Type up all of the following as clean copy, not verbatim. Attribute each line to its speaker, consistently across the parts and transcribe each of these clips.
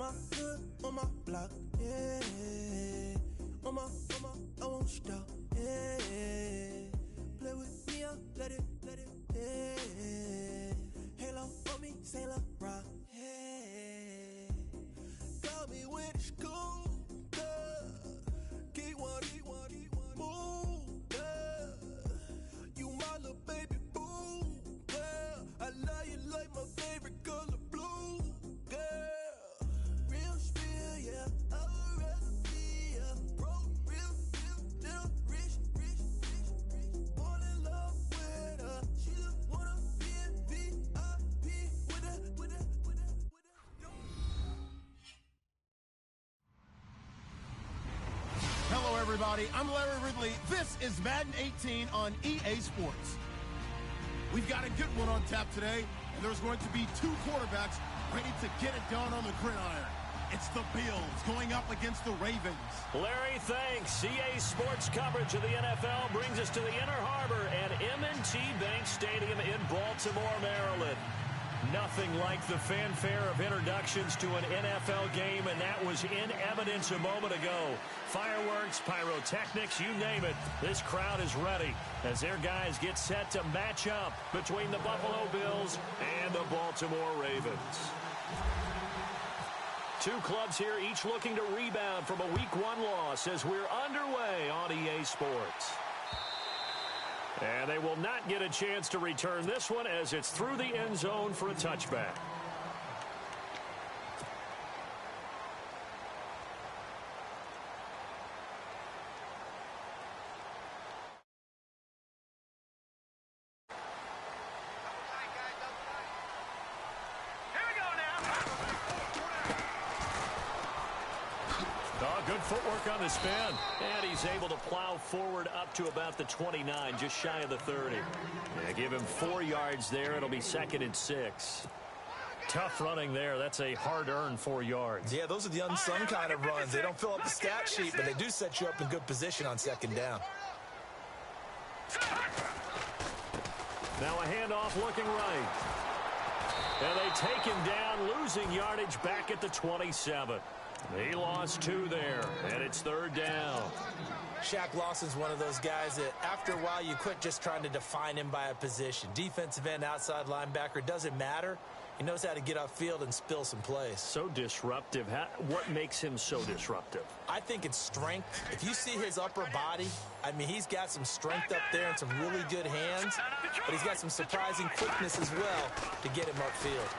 Speaker 1: my hood, on my block, yeah. On my, I won't stop, yeah. Play with me, let it, yeah. Halo on me, Sailor Rock, yeah. Call me when it's cool, keep one, move, you my little baby boo, girl. I love you like my favorite color blue, girl. Real spill, yeah, I'd rather be a broke, real, little rich. Fall in love with her, she just wanna be in VIP with her.
Speaker 2: Hello, everybody. I'm Larry Ridley. This is Madden 18 on EA Sports. We've got a good one on tap today, and there's going to be two quarterbacks ready to get it done on the gridiron. It's the Bills going up against the Ravens.
Speaker 3: Larry, thanks. EA Sports coverage of the NFL brings us to the Inner Harbor at M&T Bank Stadium in Baltimore, Maryland. Nothing like the fanfare of introductions to an NFL game, and that was in evidence a moment ago. Fireworks, pyrotechnics, you name it. This crowd is ready as their guys get set to match up between the Buffalo Bills and the Baltimore Ravens. Two clubs here, each looking to rebound from a Week 1 loss as we're underway on EA Sports. And they will not get a chance to return this one as it's through the end zone for a touchback. Good footwork on the spin. And he's able to plow forward up to about the 29, just shy of the 30. Yeah, give him 4 yards there. It'll be 2nd and 6. Tough running there. That's a hard-earned 4 yards.
Speaker 4: Yeah, those are the unsung kind of runs. They don't fill up the stat sheet, but they do set you up in good position on 2nd down.
Speaker 3: Now a handoff looking right. And they take him down, losing yardage back at the 27. He lost 2 there, and it's 3rd down.
Speaker 4: Shaq Lawson's one of those guys that after a while you quit just trying to define him by a position. Defensive end, outside linebacker, doesn't matter. He knows how to get upfield and spill some plays.
Speaker 3: So disruptive. What makes him so disruptive?
Speaker 4: I think it's strength. If you see his upper body, I mean, he's got some strength up there and some really good hands, but he's got some surprising quickness as well to get him upfield.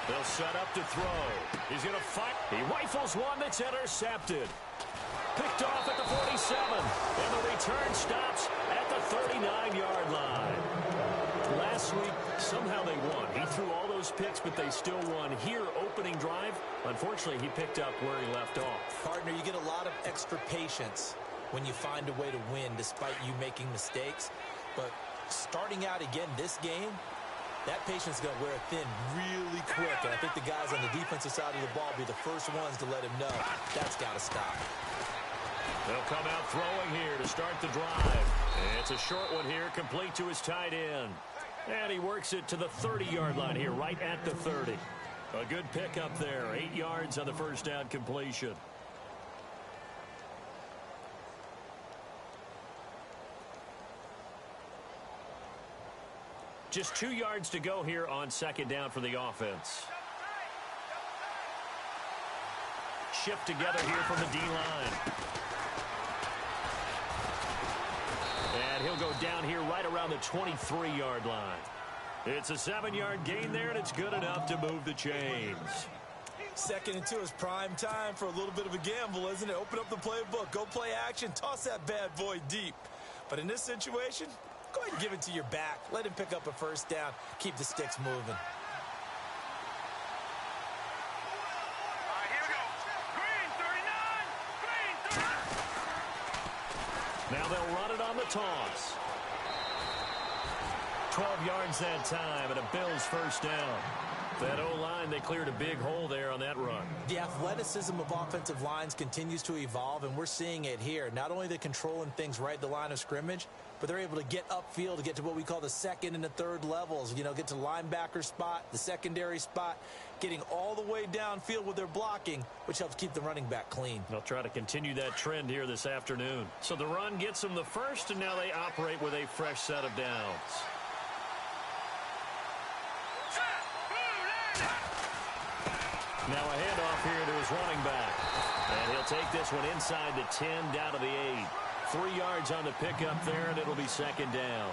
Speaker 3: They'll set up to throw. He's going to fight. He rifles one that's intercepted. Picked off at the 47. And the return stops at the 39-yard line. Last week, somehow they won. He threw all those picks, but they still won. Here, opening drive, unfortunately, he picked up where he left off.
Speaker 4: Partner, you get a lot of extra patience when you find a way to win despite you making mistakes. But starting out again this game, that patience is going to wear thin really quick, and I think the guys on the defensive side of the ball will be the first ones to let him know that's got to stop.
Speaker 3: They'll come out throwing here to start the drive. And it's a short one here, complete to his tight end. And he works it to the 30-yard line here, right at the 30. A good pickup there, 8 yards on the first down completion. Just 2 yards to go here on 2nd down for the offense. Shift together here from the D-line. And he'll go down here right around the 23-yard line. It's a 7-yard gain there, and it's good enough to move the chains.
Speaker 4: 2nd and 2 is prime time for a little bit of a gamble, isn't it? Open up the playbook, go play action, toss that bad boy deep. But in this situation, go ahead and give it to your back. Let him pick up a first down. Keep the sticks moving.
Speaker 5: Here we go. Green 39.
Speaker 3: Now they'll run it on the toss. 12 yards that time, and a Bills first down. That O-line, they cleared a big hole there on that run.
Speaker 4: Yeah, The athleticism of offensive lines continues to evolve, and we're seeing it here. Not only are they controlling things right at the line of scrimmage, but they're able to get upfield to get to what we call the second and the third levels. You know, get to linebacker spot, the secondary spot, getting all the way downfield with their blocking, which helps keep the running back clean.
Speaker 3: They'll try to continue that trend here this afternoon. So the run gets them the first, and now they operate with a fresh set of downs. Now a handoff here to his running back. And he'll take this one inside the 10, down to the 8. 3 yards on the pickup there, and it'll be second down.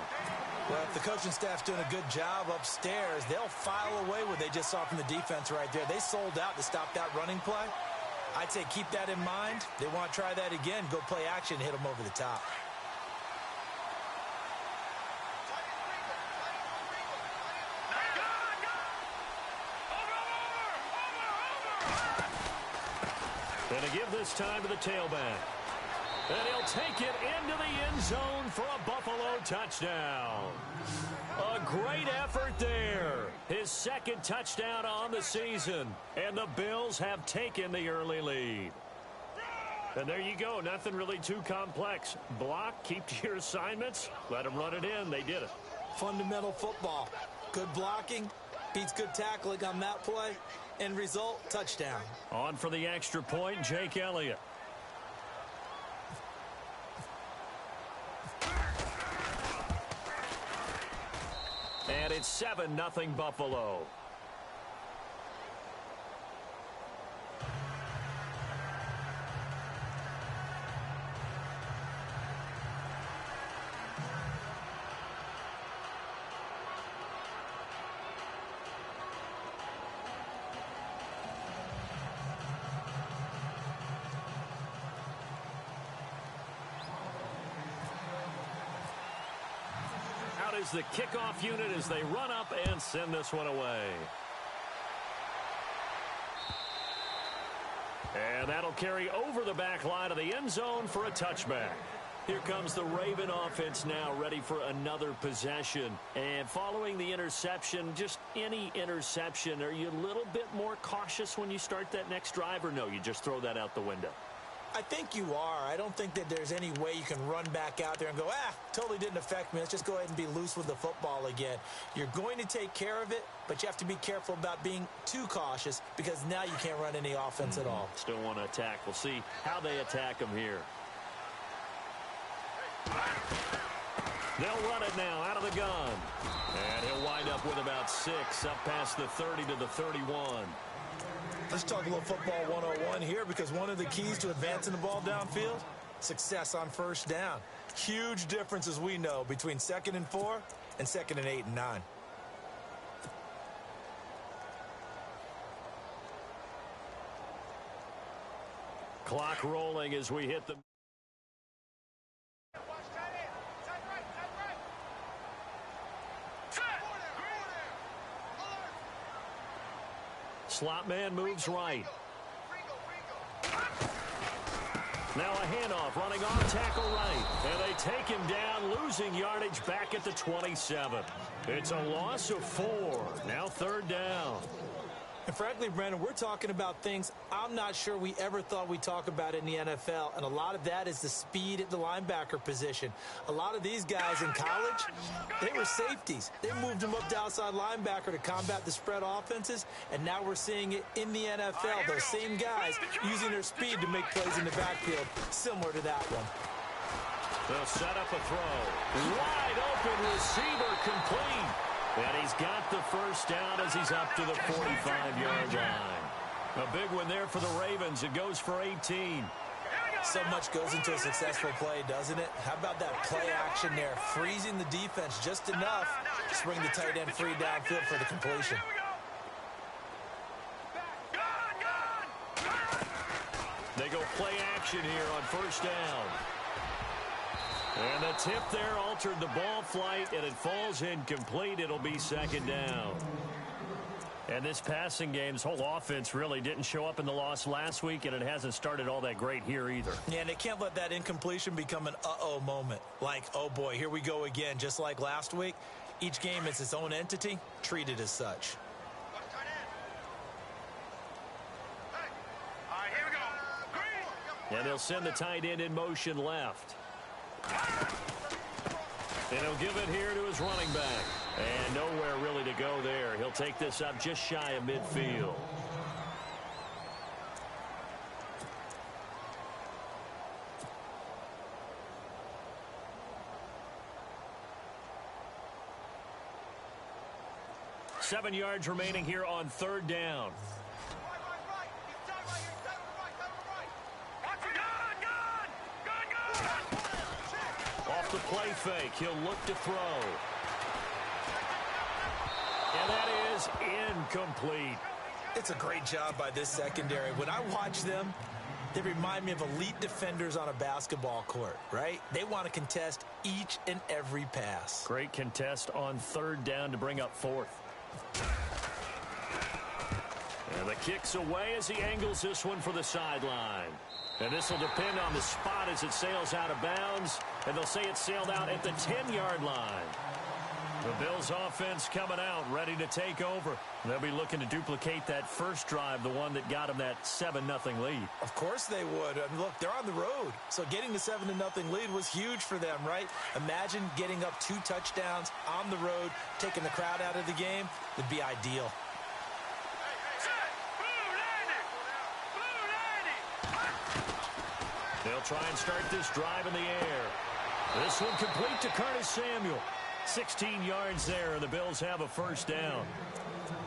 Speaker 4: Well, if the coaching staff's doing a good job upstairs, they'll file away what they just saw from the defense right there. They sold out to stop that running play. I'd say keep that in mind. They want to try that again. Go play action, hit them over the top.
Speaker 3: And to give this time to the tailback. And he'll take it into the end zone for a Buffalo touchdown. A great effort there. His second touchdown on the season. And the Bills have taken the early lead. And there you go. Nothing really too complex. Block, keep to your assignments, let them run it in. They did it.
Speaker 4: Fundamental football. Good blocking beats good tackling on that play. End result, touchdown.
Speaker 3: On for the extra point, Jake Elliott. And it's 7-0 Buffalo. Is the kickoff unit as they run up and send this one away. And that'll carry over the back line of the end zone for a touchback. Here comes the Raven offense now, ready for another possession. And following the interception, just any interception, are you a little bit more cautious when you start that next drive, or no, you just throw that out the window?
Speaker 4: I think you are. I don't think that there's any way you can run back out there and go, totally didn't affect me. Let's just go ahead and be loose with the football again. You're going to take care of it, but you have to be careful about being too cautious because now you can't run any offense at all.
Speaker 3: Still want to attack. We'll see how they attack them here. They'll run it now out of the gun. And he'll wind up with about 6 up past the 30 to the 31.
Speaker 4: Let's talk a little football 101 here because one of the keys to advancing the ball downfield, success on first down. Huge difference, as we know, between 2nd and 4 and 2nd and 8 and 9.
Speaker 3: Clock rolling as we hit the... Slot man moves right. Now a handoff running off tackle right. And they take him down, losing yardage back at the 27. It's a loss of 4. Now 3rd down.
Speaker 4: And frankly, Brandon, we're talking about things I'm not sure we ever thought we'd talk about in the NFL. And a lot of that is the speed at the linebacker position. A lot of these guys in college, they were safeties. They moved them up to outside linebacker to combat the spread offenses. And now we're seeing it in the NFL. Those same guys using their speed to make plays in the backfield, similar to that one.
Speaker 3: They'll set up a throw. Wide open receiver complete. And he's got the first down as he's up to the 45-yard line. A big one there for the Ravens. It goes for 18.
Speaker 4: So much goes into a successful play, doesn't it? How about that play action there? Freezing the defense just enough to bring the tight end free downfield for the completion.
Speaker 3: They go play action here on first down. And the tip there altered the ball flight, and it falls incomplete. It'll be 2nd down. And this passing game, this whole offense really didn't show up in the loss last week, and it hasn't started all that great here either.
Speaker 4: Yeah, and they can't let that incompletion become an uh-oh moment. Like, oh boy, here we go again, just like last week. Each game is its own entity, treated as such.
Speaker 3: And they'll send the tight end in motion left. And he'll give it here to his running back. And nowhere really to go there. He'll take this up just shy of midfield. Seven yards remaining here on third down. Off the play fake, he'll look to throw. And that is incomplete.
Speaker 4: It's a great job by this secondary. When I watch them, they remind me of elite defenders on a basketball court, right? They want to contest each and every pass.
Speaker 3: Great contest on third down to bring up fourth. And the kick's away as he angles this one for the sideline. And this will depend on the spot as it sails out of bounds. And they'll say it sailed out at the 10-yard line. The Bills offense coming out, ready to take over. They'll be looking to duplicate that first drive, the one that got them that 7-0 lead.
Speaker 4: Of course they would. I mean, look, they're on the road. So getting the 7-0 lead was huge for them, right? Imagine getting up 2 touchdowns on the road, taking the crowd out of the game. Would be ideal.
Speaker 3: They'll try and start this drive in the air. This one complete to Curtis Samuel. 16 yards there, and the Bills have a first down.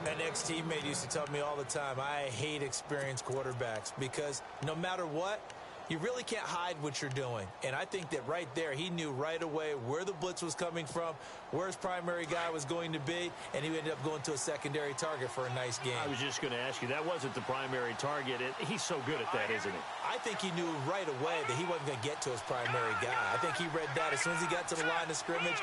Speaker 4: An ex-teammate used to tell me all the time, I hate experienced quarterbacks because no matter what, you really can't hide what you're doing. And I think that right there, he knew right away where the blitz was coming from, where his primary guy was going to be, and he ended up going to a secondary target for a nice game.
Speaker 3: I was just going to ask you, that wasn't the primary target. He's so good at that, isn't he?
Speaker 4: I think he knew right away that he wasn't going to get to his primary guy. I think he read that as soon as he got to the line of scrimmage,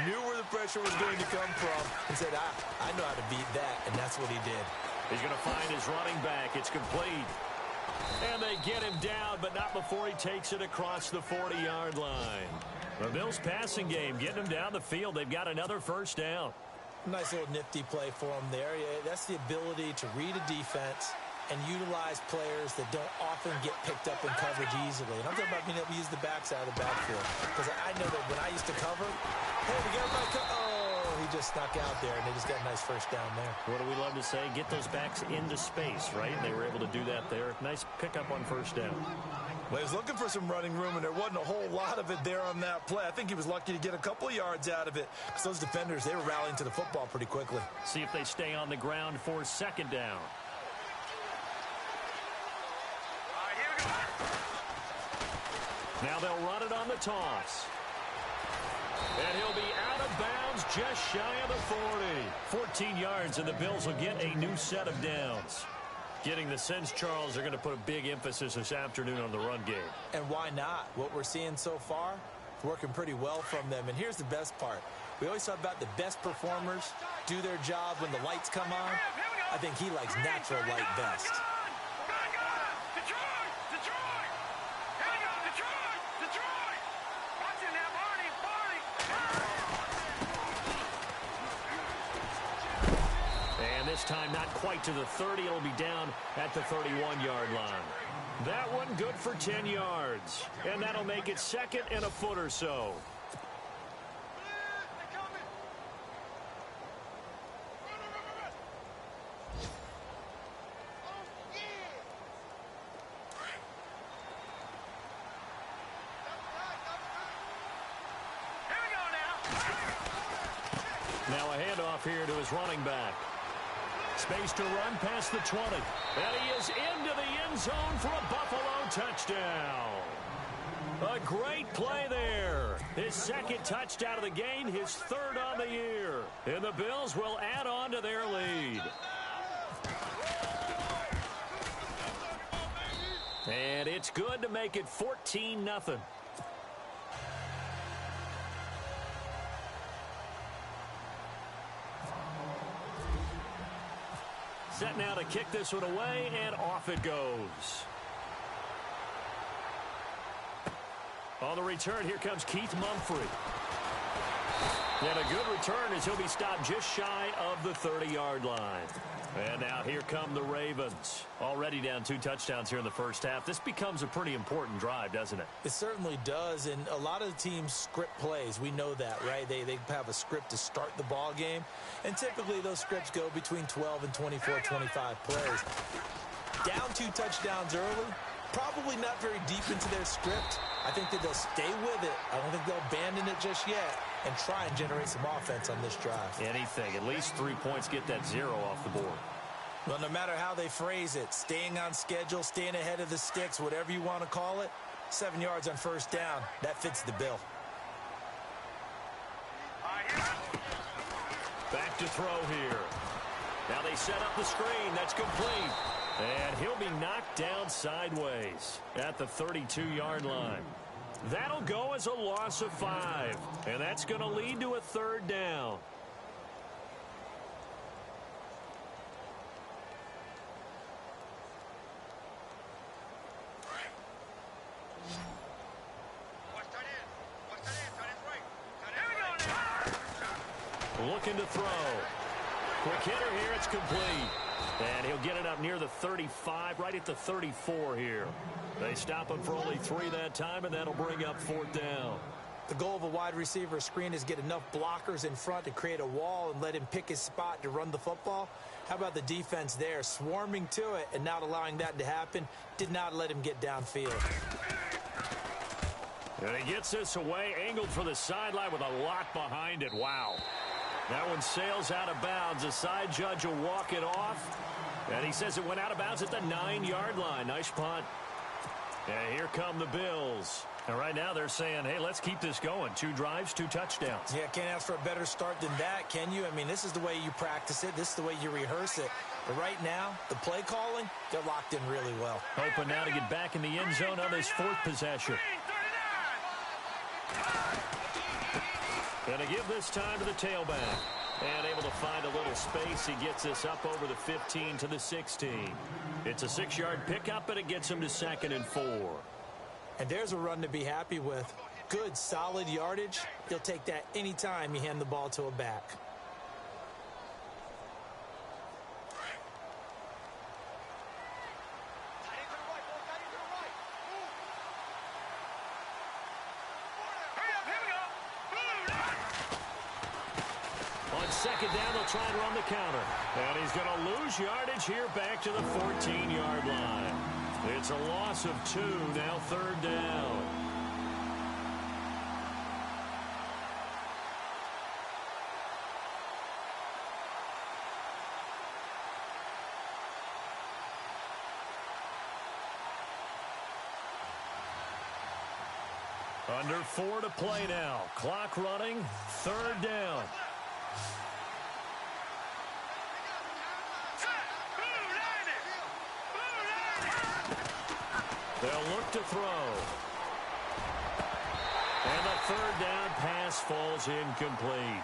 Speaker 4: knew where the pressure was going to come from, and said, I know how to beat that, and that's what he did.
Speaker 3: He's going to find his running back. It's complete. And they get him down, but not before he takes it across the 40-yard line. The Bills passing game, getting him down the field. They've got another first down.
Speaker 4: Nice little nifty play for him there. Yeah, that's the ability to read a defense and utilize players that don't often get picked up in coverage easily. And I'm talking about being able to use the backside of the backfield. Because I know that when I used to cover, hey, we got everybody he just snuck out there, and they just got a nice first down there.
Speaker 3: What do we love to say? Get those backs into space, right? They were able to do that there. Nice pickup on first down.
Speaker 6: Well, he was looking for some running room, and there wasn't a whole lot of it there on that play. I think he was lucky to get a couple of yards out of it because those defenders, they were rallying to the football pretty quickly.
Speaker 3: See if they stay on the ground for second down. Now they'll run it on the toss. And he'll be out of bounds just shy of the 40. 14 yards, and the Bills will get a new set of downs. Getting the sense, Charles, they're going to put a big emphasis this afternoon on the run game.
Speaker 4: And why not? What we're seeing so far is working pretty well from them. And here's the best part. We always talk about the best performers do their job when the lights come on. I think he likes natural light best.
Speaker 3: This time not quite to the 30. It'll be down at the 31-yard line. That one good for 10 yards. And that'll make it second and a foot or so. Now a handoff here to his running back. Space to run past the 20. And he is into the end zone for a Buffalo touchdown. A great play there. His second touchdown of the game, his third on the year. And the Bills will add on to their lead. And it's good to make it 14-0. Set now to kick this one away, and off it goes. On the return, here comes Keith Mumphrey. And a good return as he'll be stopped just shy of the 30-yard line. And now here come the Ravens. Already down 2 touchdowns here in the first half. This becomes a pretty important drive, doesn't it?
Speaker 4: It certainly does, and a lot of the teams script plays. We know that, right? They have a script to start the ball game, and typically those scripts go between 12 and 24, 25 plays. Down 2 touchdowns early, probably not very deep into their script. I think that they'll stay with it. I don't think they'll abandon it just yet and try and generate some offense on this drive.
Speaker 3: Anything. At least 3 points, get that 0 off the board.
Speaker 4: Well, no matter how they phrase it, staying on schedule, staying ahead of the sticks, whatever you want to call it, 7 yards on first down, that fits the bill.
Speaker 3: Back to throw here. Now they set up the screen. That's complete. And he'll be knocked down sideways at the 32-yard line. That'll go as a loss of 5. And that's going to lead to a 3rd down. Looking to throw. Quick hitter here. It's complete. And he'll get it up near the 35, right at the 34 here. They stop him for only 3 that time, and that'll bring up 4th down.
Speaker 4: The goal of a wide receiver screen is get enough blockers in front to create a wall and let him pick his spot to run the football. How about the defense there, swarming to it and not allowing that to happen? Did not let him get downfield.
Speaker 3: And he gets this away, angled for the sideline with a lot behind it. Wow. That one sails out of bounds. The side judge will walk it off. And he says it went out of bounds at the 9-yard line. Nice punt. And here come the Bills. And right now they're saying, hey, let's keep this going. 2 drives, 2 touchdowns.
Speaker 4: Yeah, can't ask for a better start than that, can you? I mean, this is the way you practice it. This is the way you rehearse it. But right now, the play calling, they're locked in really well.
Speaker 3: Hoping now to get back in the end zone on this 4th possession. Going to give this time to the tailback. And able to find a little space. He gets this up over the 15 to the 16. It's a 6-yard pickup, and it gets him to 2nd and 4.
Speaker 4: And there's a run to be happy with. Good, solid yardage. He'll take that anytime you hand the ball to a back.
Speaker 3: Second down, they'll try and run the counter. And he's going to lose yardage here back to the 14-yard line. It's a loss of 2, now 3rd down. Under 4 to play now. Clock running, 3rd down. They'll look to throw. And the 3rd down pass falls incomplete.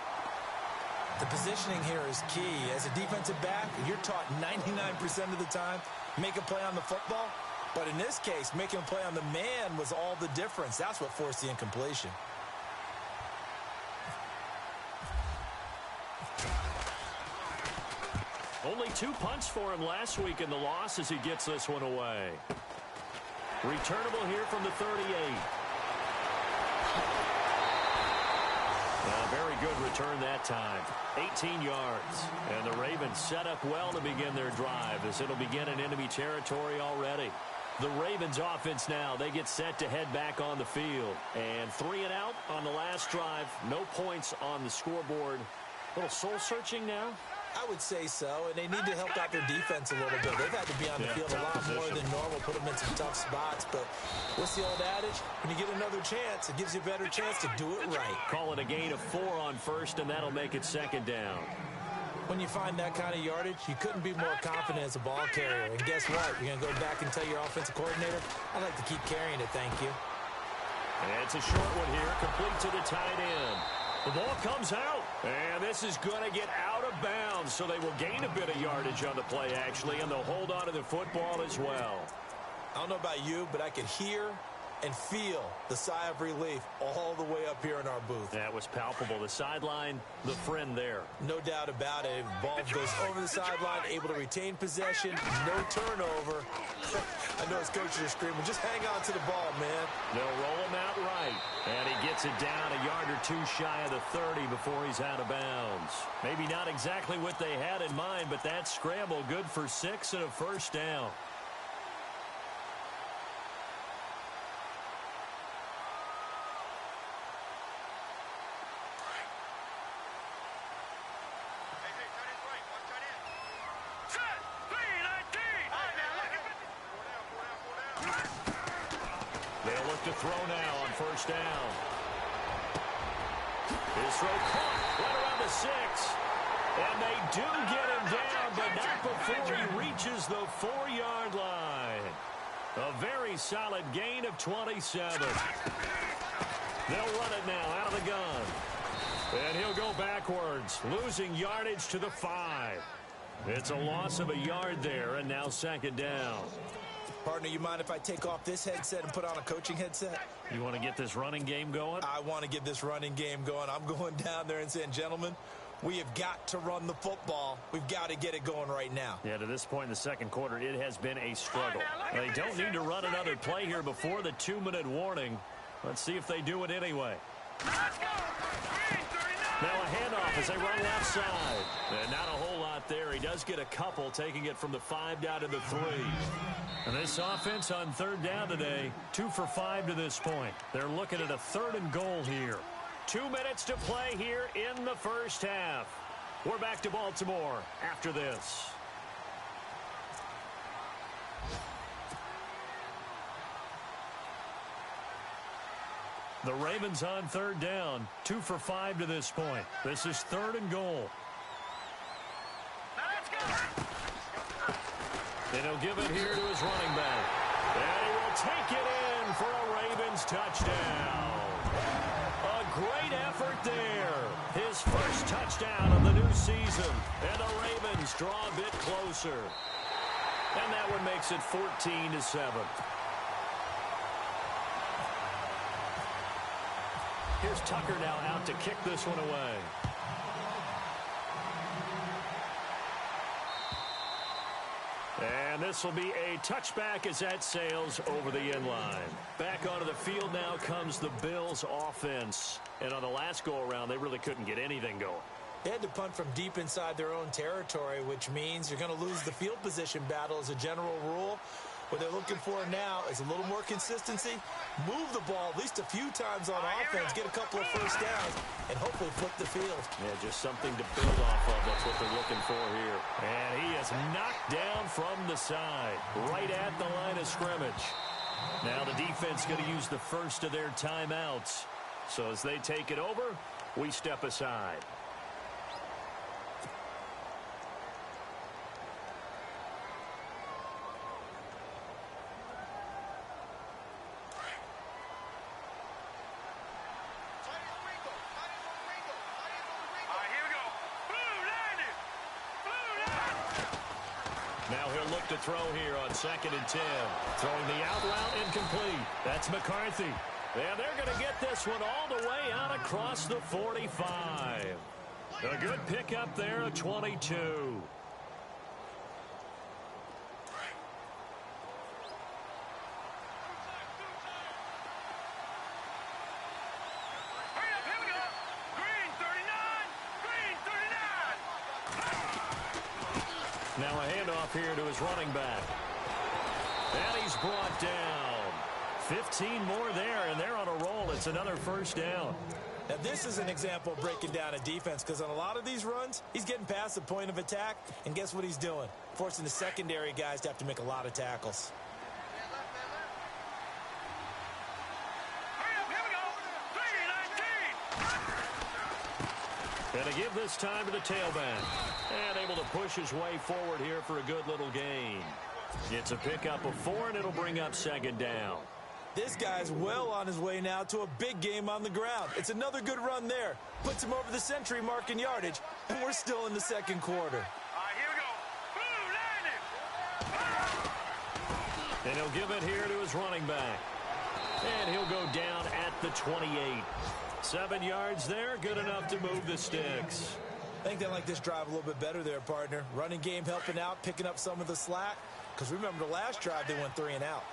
Speaker 4: The positioning here is key. As a defensive back, you're taught 99% of the time, make a play on the football. But in this case, making a play on the man was all the difference. That's what forced the incompletion.
Speaker 3: Only 2 punts for him last week in the loss as he gets this one away. Returnable here from the 38. A very good return that time. 18 yards. And the Ravens set up well to begin their drive as it'll begin in enemy territory already. The Ravens offense now, they get set to head back on the field. And 3 and out on the last drive. No points on the scoreboard. A little soul-searching now.
Speaker 4: I would say so, and they need to help out their defense a little bit. They've had to be on the field a lot more than normal, put them in some tough spots. But what's the old adage? When you get another chance, it gives you a better chance to do it right.
Speaker 3: Call it a gain of 4 on first, and that'll make it 2nd down.
Speaker 4: When you find that kind of yardage, you couldn't be more confident as a ball carrier. And guess what? You're going to go back and tell your offensive coordinator, I'd like to keep carrying it, thank you.
Speaker 3: And it's a short one here, complete to the tight end. The ball comes out, and this is going to get out of bounds, so they will gain a bit of yardage on the play, actually, and they'll hold on to the football as well.
Speaker 4: I don't know about you, but I could hear
Speaker 6: and feel the sigh of relief all the way up here in our booth.
Speaker 3: That was palpable. The sideline, the friend there.
Speaker 6: No doubt about it. Ball goes over the sideline, able to retain possession, no turnover. I know his coaches are screaming, just hang on to the ball, man.
Speaker 3: They'll roll him out right. And he gets it down a yard or two shy of the 30 before he's out of bounds. Maybe not exactly what they had in mind, but that scramble good for 6 and a first down. They'll look to throw now on first down. His throw caught right around the 6. And they do get him down, but not before he reaches the 4-yard line. A very solid gain of 27. They'll run it now out of the gun. And he'll go backwards, losing yardage to the 5. It's a loss of a yard there, and now second down.
Speaker 6: Partner, you mind if I take off this headset and put on a coaching headset?
Speaker 3: You want to get this running game going?
Speaker 6: I want to get this running game going. I'm going down there and saying, gentlemen, we have got to run the football. We've got to get it going right now.
Speaker 3: Yeah, to this point in the second quarter, it has been a struggle. They don't need to run another play here before the 2-minute warning. Let's see if they do it anyway. Now a handoff as they run left side. And not a whole lot there. He does get a couple, taking it from the 5 down to the 3. And this offense on third down today, 2 for 5 to this point. They're looking at a 3rd and goal here. 2 minutes to play here in the first half. We're back to Baltimore after this. The Ravens on third down, 2 for 5 to this point. This is 3rd and goal. And he'll give it here to his running back. And he will take it in for a Ravens touchdown. A great effort there. His first touchdown of the new season. And the Ravens draw a bit closer. And that one makes it 14-7. Here's Tucker now out to kick this one away. And this will be a touchback as that sails over the end line. Back onto the field now comes the Bills offense. And on the last go-around, they really couldn't get anything going.
Speaker 6: They had to punt from deep inside their own territory, which means you're going to lose the field position battle as a general rule. What they're looking for now is a little more consistency, move the ball at least a few times on offense, get a couple of first downs, and hopefully flip the field.
Speaker 3: Yeah, just something to build off of. That's what they're looking for here. And he is knocked down from the side, right at the line of scrimmage. Now the defense going to use the first of their timeouts. So as they take it over, we step aside. Now he'll look to throw here on 2nd and 10. Throwing the out route incomplete. That's McCarthy. And they're going to get this one all the way out across the 45. A good pickup there at 22. Now a handoff here to his running back. And he's brought down. 15 more there, and they're on a roll. It's another first down.
Speaker 6: Now this is an example of breaking down a defense, because on a lot of these runs, he's getting past the point of attack, and guess what he's doing? Forcing the secondary guys to have to make a lot of tackles.
Speaker 3: And to give this time to the tailback. And able to push his way forward here for a good little gain. It's a pickup of 4, and it'll bring up 2nd down.
Speaker 6: This guy's well on his way now to a big game on the ground. It's another good run there. Puts him over the century mark in yardage, and we're still in the second quarter.
Speaker 3: And he'll give it here to his running back. And he'll go down at the 28. 7 yards there, good enough to move the sticks.
Speaker 6: I think they like this drive a little bit better there, partner. Running game helping out, picking up some of the slack. Because remember the last drive, they went 3 and out.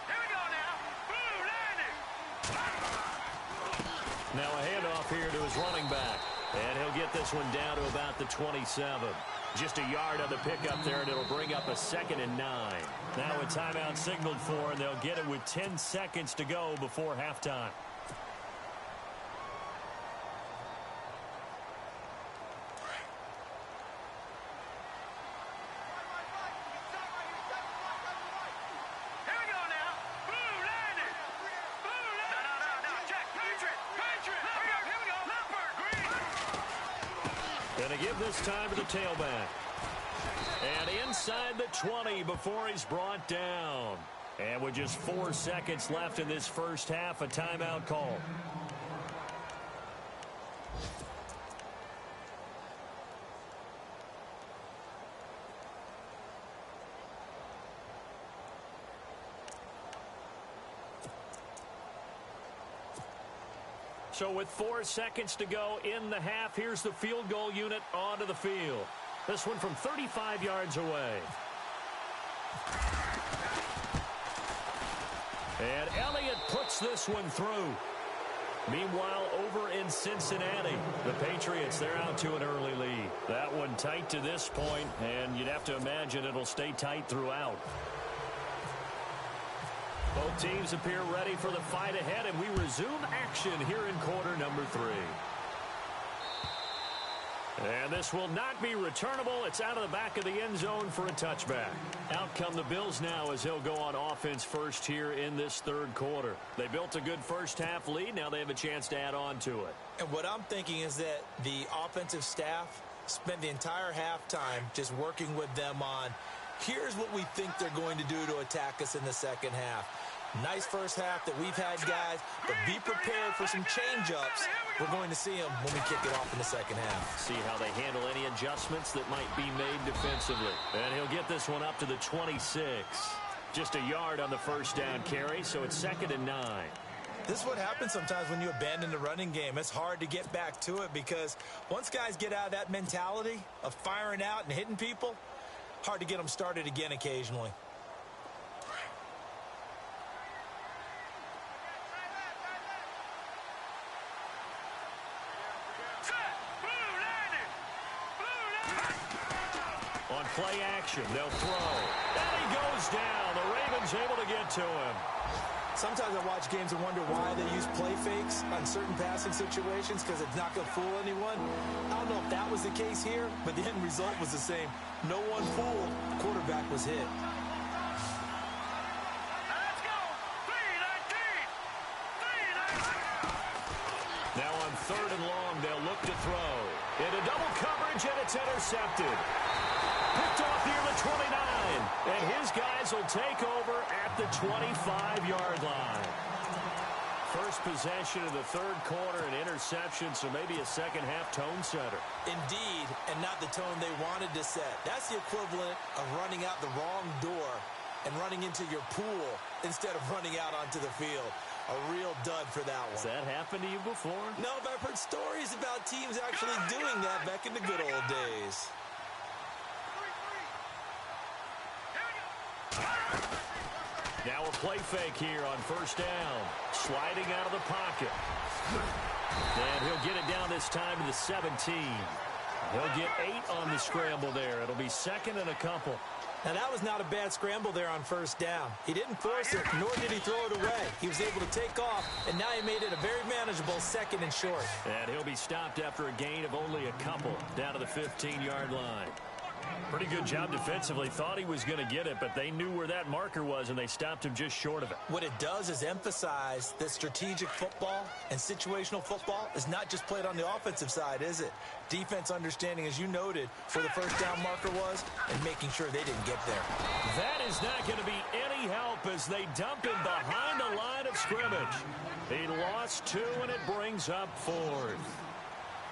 Speaker 5: Here we go now. Blue landing.
Speaker 3: Now a handoff here to his running back. And he'll get this one down to about the 27. Just a yard on the pickup there, and it'll bring up a 2nd and 9. Now a timeout signaled for, and they'll get it with 10 seconds to go before halftime. Going to give this time to the tailback. And inside the 20 before he's brought down. And with just 4 seconds left in this first half, a timeout call. So with 4 seconds to go in the half, here's the field goal unit onto the field. This one from 35 yards away. And Elliott puts this one through. Meanwhile, over in Cincinnati, the Patriots, they're out to an early lead. That one tight to this point, and you'd have to imagine it'll stay tight throughout. Both teams appear ready for the fight ahead, and we resume action here in quarter number 3. And this will not be returnable. It's out of the back of the end zone for a touchback. Out come the Bills now as they'll go on offense first here in this third quarter. They built a good first half lead. Now they have a chance to add on to it.
Speaker 6: And what I'm thinking is that the offensive staff spent the entire halftime just working with them on, here's what we think they're going to do to attack us in the second half. Nice first half that we've had, guys, but be prepared for some change-ups. We're going to see them when we kick it off in the second half.
Speaker 3: See how they handle any adjustments that might be made defensively. And he'll get this one up to the 26. Just a yard on the first down carry, so it's 2nd and 9.
Speaker 6: This is what happens sometimes when you abandon the running game. It's hard to get back to it because once guys get out of that mentality of firing out and hitting people, hard to get them started again occasionally.
Speaker 3: On play action, they'll throw. And he goes down. The Ravens able to get to him.
Speaker 6: Sometimes I watch games and wonder why they use play fakes on certain passing situations because it's not going to fool anyone. I don't know if that was the case here, but the end result was the same. No one fooled. The quarterback was hit.
Speaker 5: Let's go. 3-19.
Speaker 3: Now on 3rd and long, they'll look to throw. Into double coverage, and it's intercepted. Picked off near the 29. And his guys will take over at the 25-yard line. First possession of the third quarter, an interception, so maybe a second-half tone setter.
Speaker 6: Indeed, and not the tone they wanted to set. That's the equivalent of running out the wrong door and running into your pool instead of running out onto the field. A real dud for that one.
Speaker 3: Has that happened to you before?
Speaker 6: No, but I've heard stories about teams actually doing that back in the good old days.
Speaker 3: Now a play fake here on first down. Sliding out of the pocket. And he'll get it down this time to the 17. He'll get 8 on the scramble there. It'll be 2nd and a couple.
Speaker 6: Now, that was not a bad scramble there on first down. He didn't force it, nor did he throw it away. He was able to take off, and now he made it a very manageable 2nd and short.
Speaker 3: And he'll be stopped after a gain of only a couple down to the 15-yard line. Pretty good job defensively. Thought he was going to get it, but they knew where that marker was, and they stopped him just short of it.
Speaker 6: What it does is emphasize that strategic football and situational football is not just played on the offensive side, is it? Defense understanding, as you noted, where the first down marker was and making sure they didn't get there.
Speaker 3: That is not going to be any help as they dump him behind the line of scrimmage. He lost 2, and it brings up 4th.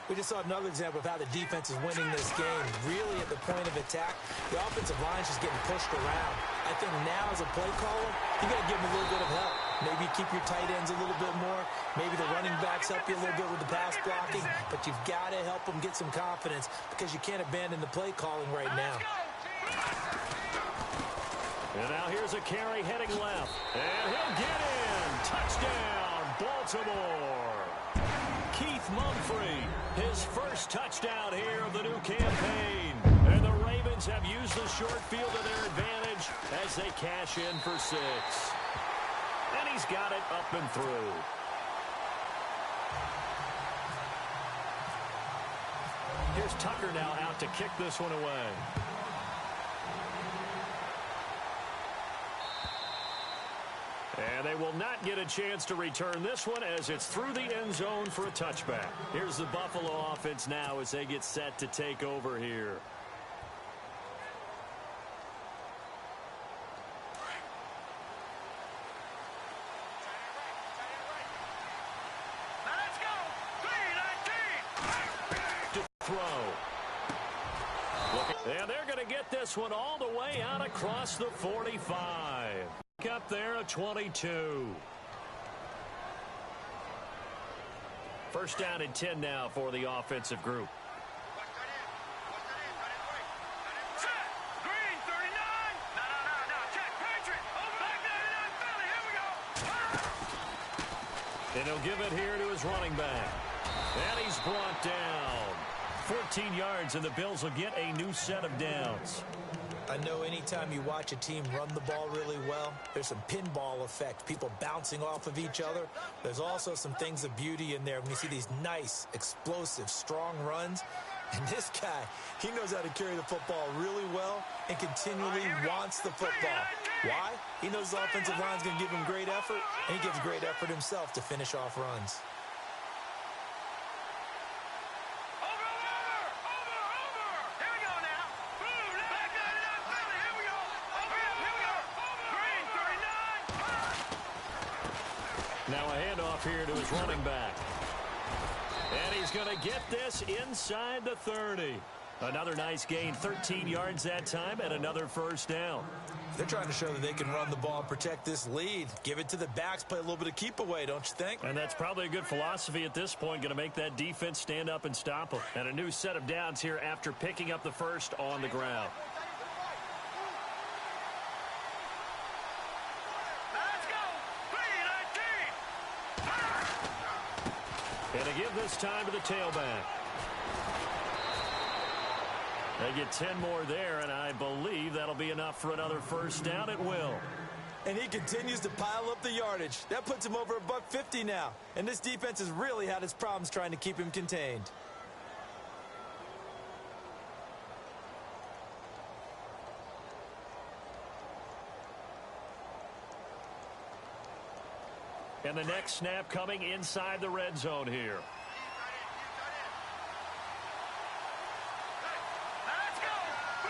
Speaker 6: We just saw another example of how the defense is winning this game. Really at the point of attack, the offensive line is just getting pushed around. I think now as a play caller, you got to give him a little bit of help. Maybe you keep your tight ends a little bit more. Maybe the running backs help you a little bit with the pass blocking. But you've got to help them get some confidence because you can't abandon the play calling right now.
Speaker 3: And now here's a carry heading left. And he'll get in. Touchdown, Baltimore. Keith Mumphrey, his first touchdown here of the new campaign. And the Ravens have used the short field to their advantage as they cash in for 6. And he's got it up and through. Here's Tucker now out to kick this one away. And they will not get a chance to return this one as it's through the end zone for a touchback. Here's the Buffalo offense now as they get set to take over here.
Speaker 5: Let's go. 3-19.
Speaker 3: To throw. And they're going to get this one all the way out across the 45. Up there at 22. First down and 10 now for the offensive group.
Speaker 5: Set. Green, 39. No. Check. Patriot. Over back 99 Philly. Here we go.
Speaker 3: And he'll give it here to his running back. And he's brought down. 14 yards, and the Bills will get a new set of downs.
Speaker 6: I know anytime you watch a team run the ball really well, there's some pinball effect, people bouncing off of each other. There's also some things of beauty in there when you see these nice, explosive, strong runs. And this guy, he knows how to carry the football really well and continually wants the football. Why? He knows the offensive line's going to give him great effort, and he gives great effort himself to finish off runs.
Speaker 3: Now a handoff here to his running back. And he's going to get this inside the 30. Another nice gain, 13 yards that time, and another first down.
Speaker 6: They're trying to show that they can run the ball and protect this lead. Give it to the backs, play a little bit of keep away, don't you think?
Speaker 3: And that's probably a good philosophy at this point, going to make that defense stand up and stop them. And a new set of downs here after picking up the first on the ground. And they give this time to the tailback. They get 10 more there, and I believe that'll be enough for another first down. It will.
Speaker 6: And he continues to pile up the yardage. That puts him over $150 now. And this defense has really had its problems trying to keep him contained.
Speaker 3: And the next snap coming inside the red zone here.
Speaker 5: Let's go. Blue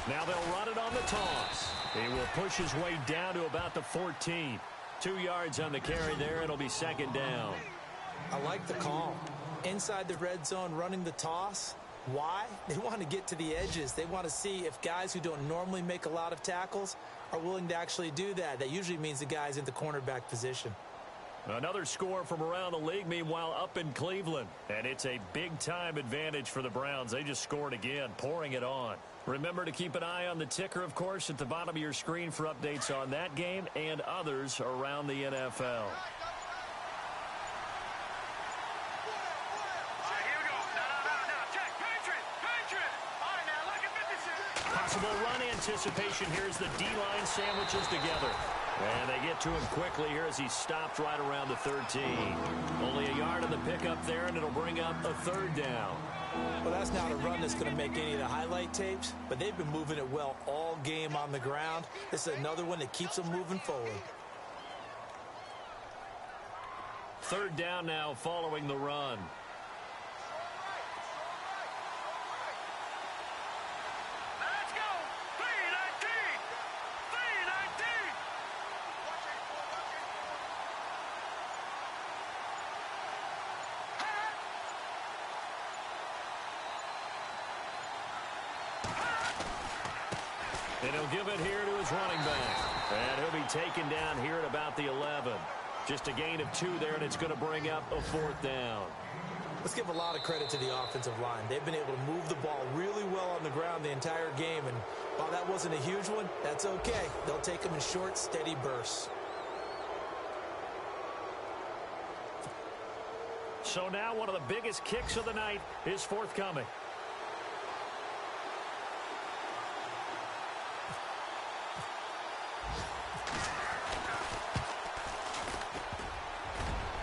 Speaker 5: 90.
Speaker 3: Now they'll run it on the toss. He will push his way down to about the 14. 2 yards on the carry there. It'll be second down.
Speaker 6: I like the call. Inside the red zone running the toss. Why? They want to get to the edges. They want to see if guys who don't normally make a lot of tackles are willing to actually do that. That usually means the guy's in the cornerback position.
Speaker 3: Another score from around the league, meanwhile, up in Cleveland. And it's a big-time advantage for the Browns. They just scored again, pouring it on. Remember to keep an eye on the ticker, of course, at the bottom of your screen for updates on that game and others around the NFL. Possible run anticipation here as the D-line sandwiches together. And they get to him quickly here as he stopped right around the 13. Only a yard on the pickup there, and it'll bring up a third down.
Speaker 6: Well, that's not a run that's going to make any of the highlight tapes, but they've been moving it well all game on the ground. This is another one that keeps them moving forward.
Speaker 3: Third down now following the run. And he'll give it here to his running back. And he'll be taken down here at about the 11. Just a gain of 2 there, and it's going to bring up a 4th down.
Speaker 6: Let's give a lot of credit to the offensive line. They've been able to move the ball really well on the ground the entire game. And while that wasn't a huge one, that's okay. They'll take them in short, steady bursts.
Speaker 3: So now one of the biggest kicks of the night is forthcoming.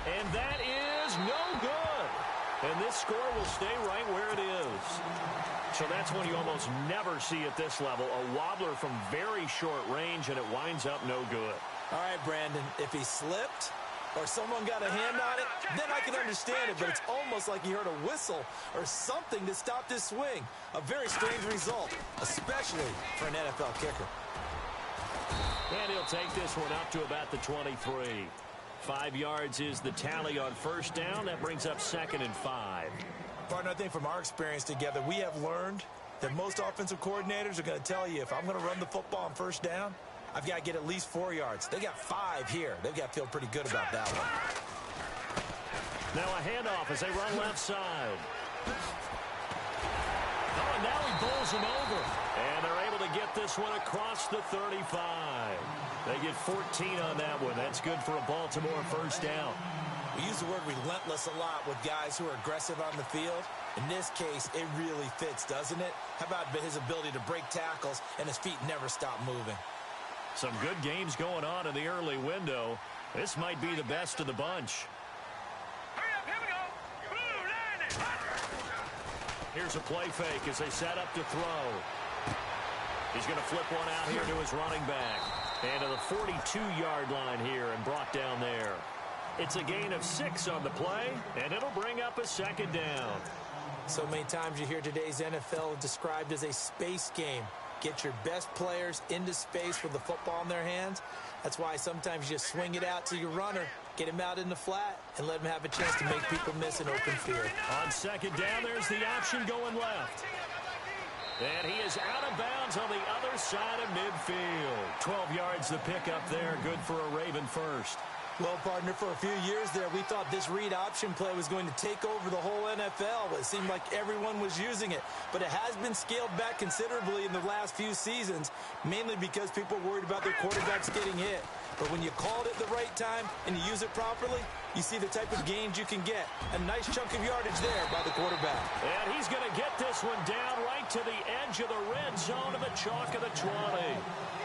Speaker 3: And that is no good. And this score will stay right where it is. So that's one you almost never see at this level. A wobbler from very short range, and it winds up no good.
Speaker 6: All right, Brandon, if he slipped or someone got a hand on it, then I can understand it. But it's almost like he heard a whistle or something that stopped his swing. A very strange result, especially for an NFL kicker.
Speaker 3: And he'll take this one up to about the 23. 5 yards is the tally on first down. That brings up 2nd and 5.
Speaker 6: Partner, I think from our experience together, we have learned that most offensive coordinators are going to tell you, if I'm going to run the football on first down, I've got to get at least 4 yards. They got 5 here. They've got to feel pretty good about that one.
Speaker 3: Now a handoff as they run left side. Oh, and now he bowls him over. And they're able to get this one across the 35. They get 14 on that one. That's good for a Baltimore first down.
Speaker 6: We use the word relentless a lot with guys who are aggressive on the field. In this case, it really fits, doesn't it? How about his ability to break tackles and his feet never stop moving?
Speaker 3: Some good games going on in the early window. This might be the best of the bunch.
Speaker 5: Hurry up, here we go. Blue line it.
Speaker 3: Here's a play fake as they set up to throw. He's going to flip one out here to his running back. And to the 42-yard line here and brought down there. It's a gain of 6 on the play, and it'll bring up a 2nd down.
Speaker 6: So many times you hear today's NFL described as a space game. Get your best players into space with the football in their hands. That's why sometimes you just swing it out to your runner, get him out in the flat, and let him have a chance to make people miss an open field.
Speaker 3: On 2nd down, there's the option going left. And he is out of bounds on the other side of midfield. 12 yards the pickup there. Good for a Raven first.
Speaker 6: Well, partner, for a few years there, we thought this read option play was going to take over the whole NFL. It seemed like everyone was using it. But it has been scaled back considerably in the last few seasons, mainly because people are worried about their quarterbacks getting hit. But when you call it at the right time and you use it properly, you see the type of gains you can get. A nice chunk of yardage there by the quarterback.
Speaker 3: And he's going to get this one down right to the edge of the red zone of the chalk of the 20.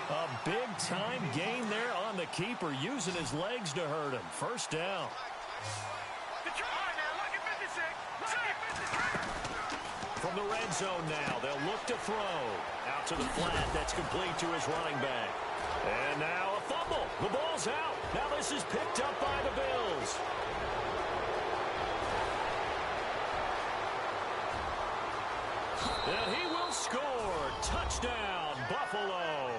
Speaker 3: A big-time gain there on the keeper, using his legs to hurt him. First down. From the red zone now, they'll look to throw. Out to the flat, that's complete to his running back. And now a fumble. The ball's out. Now this is picked up by the Bills. And he will score. Touchdown, Buffalo.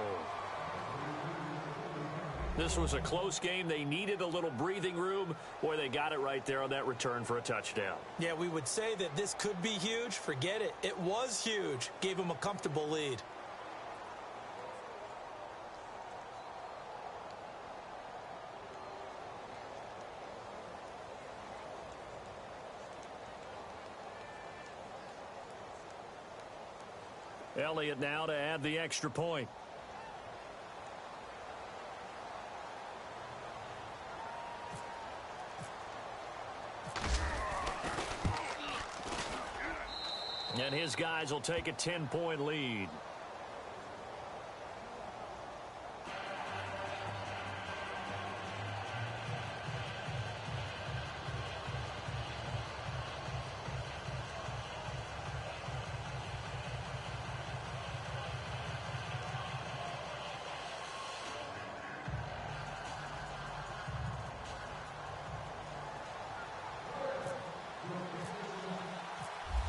Speaker 3: This was a close game. They needed a little breathing room. Boy, they got it right there on that return for a touchdown.
Speaker 6: Yeah, we would say that this could be huge. Forget it. It was huge. Gave them a comfortable lead.
Speaker 3: Elliott now to add the extra point. And his guys will take a 10-point lead.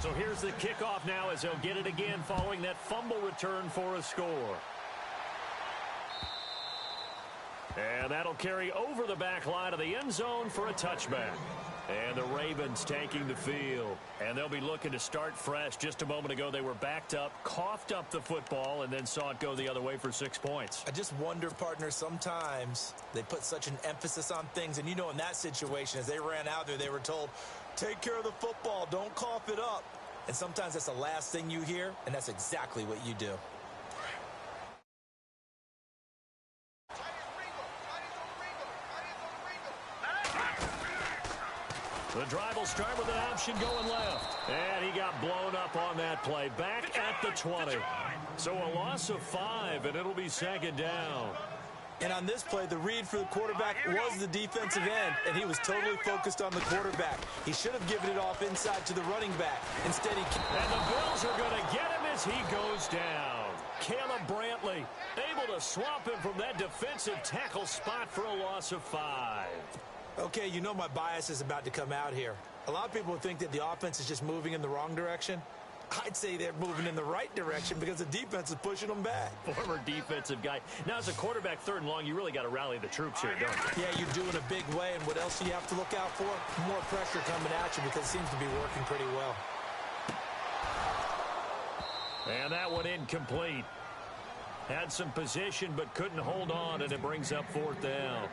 Speaker 3: So here's the kickoff now as they'll get it again following that fumble return for a score. And that'll carry over the back line of the end zone for a touchback. And the Ravens taking the field. And they'll be looking to start fresh. Just a moment ago, they were backed up, coughed up the football, and then saw it go the other way for 6 points.
Speaker 6: I just wonder, partner, sometimes they put such an emphasis on things. And, you know, in that situation, as they ran out there, they were told, take care of the football, don't cough it up. And sometimes that's the last thing you hear, and that's exactly what you do.
Speaker 3: The drive will start with an option going left. And he got blown up on that play. Back at the 20. So a loss of 5, and it'll be second down.
Speaker 6: And on this play, the read for the quarterback was the defensive end, and he was totally focused on the quarterback. He should have given it off inside to the running back. Instead, he...
Speaker 3: And the Bills are going to get him as he goes down. Caleb Brantley able to swamp him from that defensive tackle spot for a loss of 5.
Speaker 6: Okay, you know my bias is about to come out here. A lot of people think that the offense is just moving in the wrong direction. I'd say they're moving in the right direction because the defense is pushing them back.
Speaker 3: Former defensive guy. Now, as a quarterback, 3rd and long, you really got to rally the troops here, don't you?
Speaker 6: Yeah, you do in a big way. And what else do you have to look out for? More pressure coming at you because it seems to be working pretty well.
Speaker 3: And that one incomplete. Had some position but couldn't hold on, and it brings up 4th down.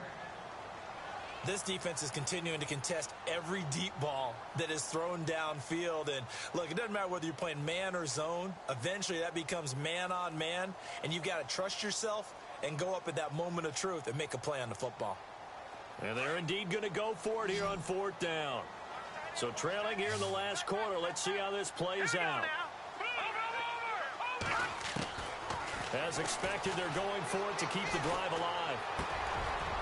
Speaker 6: This defense is continuing to contest every deep ball that is thrown downfield. And, look, it doesn't matter whether you're playing man or zone. Eventually, that becomes man-on-man, and you've got to trust yourself and go up at that moment of truth and make a play on the football.
Speaker 3: And they're indeed going to go for it here on 4th down. So trailing here in the last quarter. Let's see how this plays out. As expected, they're going for it to keep the drive alive.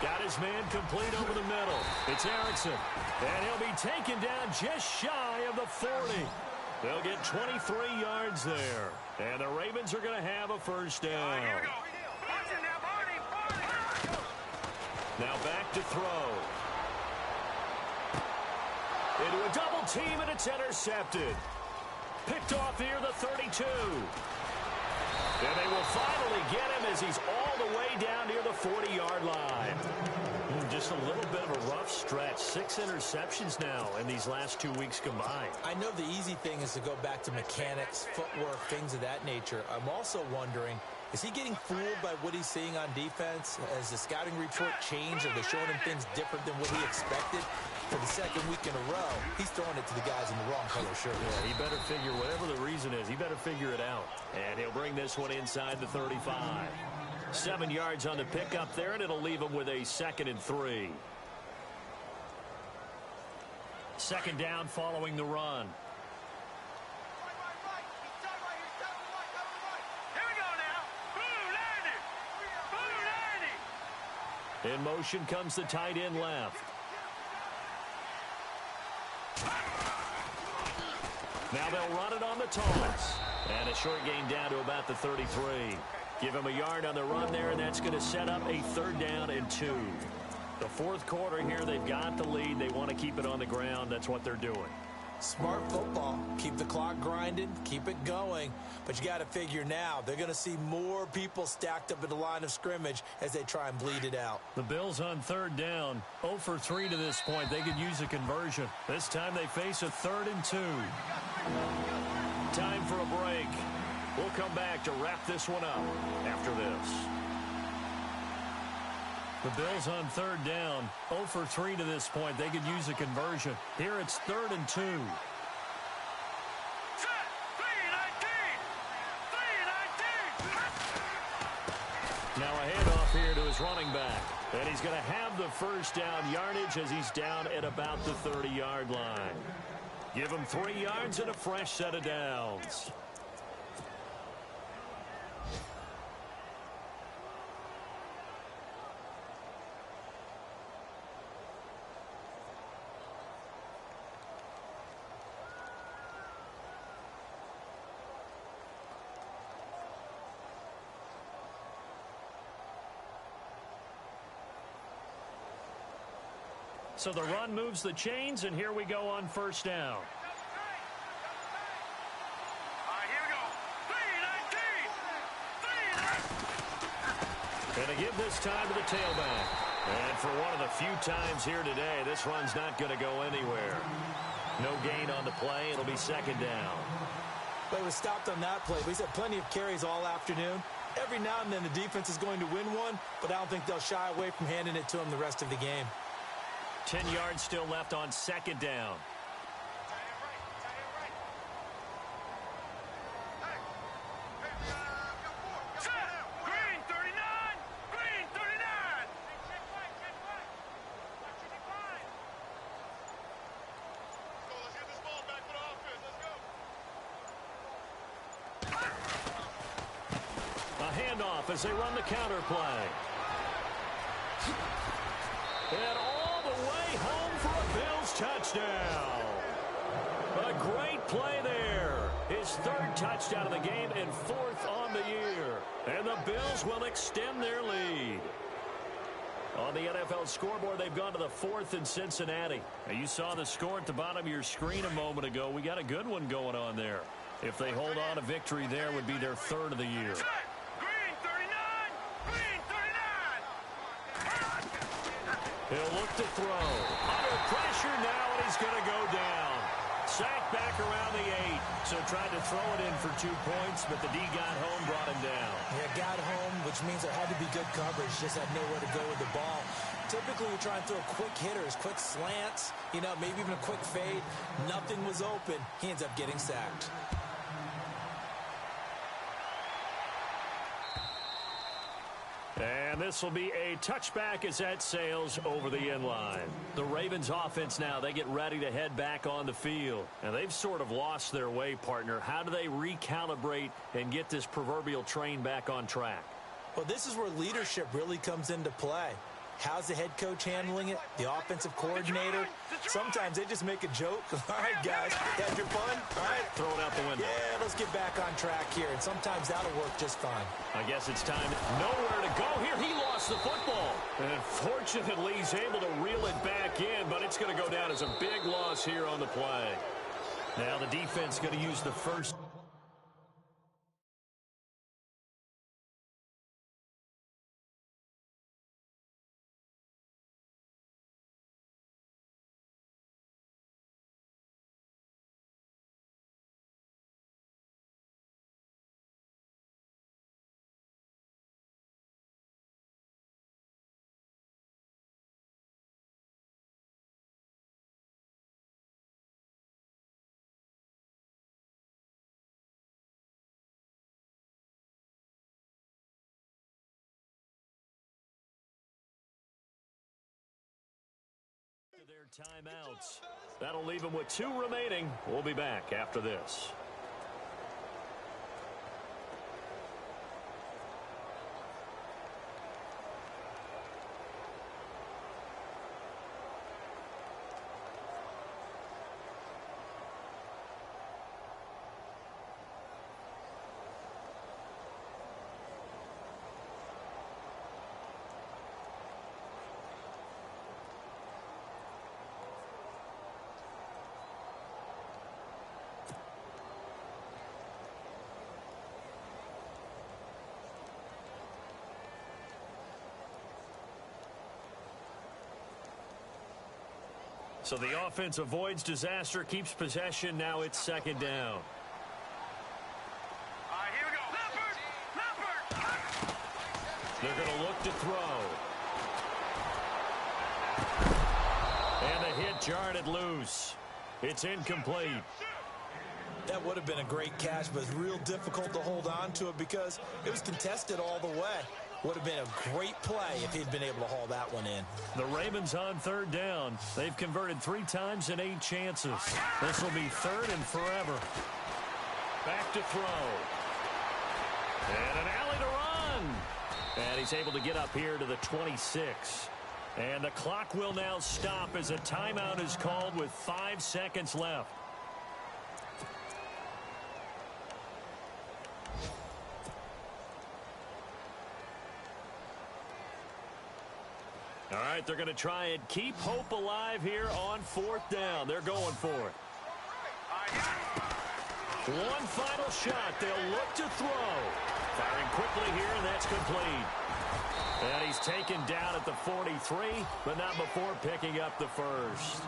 Speaker 3: Got his man complete over the middle. It's Erickson. And he'll be taken down just shy of the 40. They'll get 23 yards there. And the Ravens are going to have a first down. Now back to throw. Into a double team, and it's intercepted. Picked off here, the 32. And they will finally get him as he's all the way down near the 40-yard line. Just a little bit of a rough stretch. 6 interceptions now in these last 2 weeks combined.
Speaker 6: I know the easy thing is to go back to mechanics, footwork, things of that nature. I'm also wondering, is he getting fooled by what he's seeing on defense? Has the scouting report changed? Are they showing him things different than what he expected? For the 2nd week in a row, he's throwing it to the guys in the wrong color shirt.
Speaker 3: Yeah, he better figure, whatever the reason is, he better figure it out. And he'll bring this one inside the 35. 7 yards on the pickup there, and it'll leave him with a 2nd and 3. 2nd down following the run. In motion comes the tight end left. Now they'll run it on the taunts. And a short gain down to about the 33. Give him a yard on the run there, and that's going to set up a 3rd down and 2. The 4th quarter here, they've got the lead. They want to keep it on the ground. That's what they're doing.
Speaker 6: Smart football. Keep the clock grinding. Keep it going. But you got to figure now, they're going to see more people stacked up at the line of scrimmage as they try and bleed it out.
Speaker 3: The Bills on 3rd down. 0 for 3 to this point. They could use a conversion. This time they face a 3rd and 2. Time for a break. We'll come back to wrap this one up after this. The Bills on 3rd down. 0 for 3 to this point. They could use a conversion. Here it's 3rd and 2. Now a handoff here to his running back. And he's going to have the first down yardage as he's down at about the 30-yard line. Give him 3 yards and a fresh set of downs. So the run moves the chains, and here we go on 1st down. And a give this time to the tailback. And for one of the few times here today, this run's not going to go anywhere. No gain on the play. It'll be second down.
Speaker 6: But he was stopped on that play. But he's had plenty of carries all afternoon. Every now and then the defense is going to win one, but I don't think they'll shy away from handing it to him the rest of the game.
Speaker 3: 10 yards still left on second down.
Speaker 5: Green 39! Green 39! Let's get this ball back to the offense. Let's go.
Speaker 3: A handoff as they run the counter play. And all the way home for a Bills touchdown. A great play there. His third touchdown of the game and fourth on the year. And the Bills will extend their lead. On the NFL scoreboard, they've gone to the 4th in Cincinnati. Now, you saw the score at the bottom of your screen a moment ago. We got a good one going on there. If they hold on, a victory there would be their 3rd of the year.
Speaker 5: Green 39! Green 39!
Speaker 3: He'll look to throw. Under pressure now, and he's going to go down. Sacked back around the 8. So tried to throw it in for 2 points, but the D got home, brought him down.
Speaker 6: Yeah, got home, which means there had to be good coverage. Just had nowhere to go with the ball. Typically, we try and throw quick hitters, quick slants, maybe even a quick fade. Nothing was open. He ends up getting sacked.
Speaker 3: And this will be a touchback as that sails over the end line. The Ravens offense now, they get ready to head back on the field. And they've sort of lost their way, partner. How do they recalibrate and get this proverbial train back on track?
Speaker 6: Well, this is where leadership really comes into play. How's the head coach handling it? The offensive coordinator? Sometimes they just make a joke. All right, guys, had your fun? All right.
Speaker 3: Throw it out the window.
Speaker 6: Yeah, let's get back on track here. And sometimes that'll work just fine.
Speaker 3: I guess it's time. Nowhere to go here. He lost the football. And fortunately, he's able to reel it back in, but it's going to go down as a big loss here on the play. Now the defense going to use the first. Their timeouts. That'll leave them with 2 remaining. We'll be back after this. So the offense avoids disaster, keeps possession. Now it's second down.
Speaker 5: All right, here we go. Leopard!
Speaker 3: They're going to look to throw. And the hit jarred it loose. It's incomplete.
Speaker 6: That would have been a great catch, but it's real difficult to hold on to it because it was contested all the way. Would have been a great play if he'd been able to haul that one in.
Speaker 3: The Ravens on third down. They've converted 3 times in 8 chances. This will be 3rd and forever. Back to throw. And an alley to run. And he's able to get up here to the 26. And the clock will now stop as a timeout is called with 5 seconds left. All right, they're going to try and keep hope alive here on 4th down. They're going for it. One final shot. They'll look to throw. Firing quickly here, and that's complete. And he's taken down at the 43, but not before picking up the first.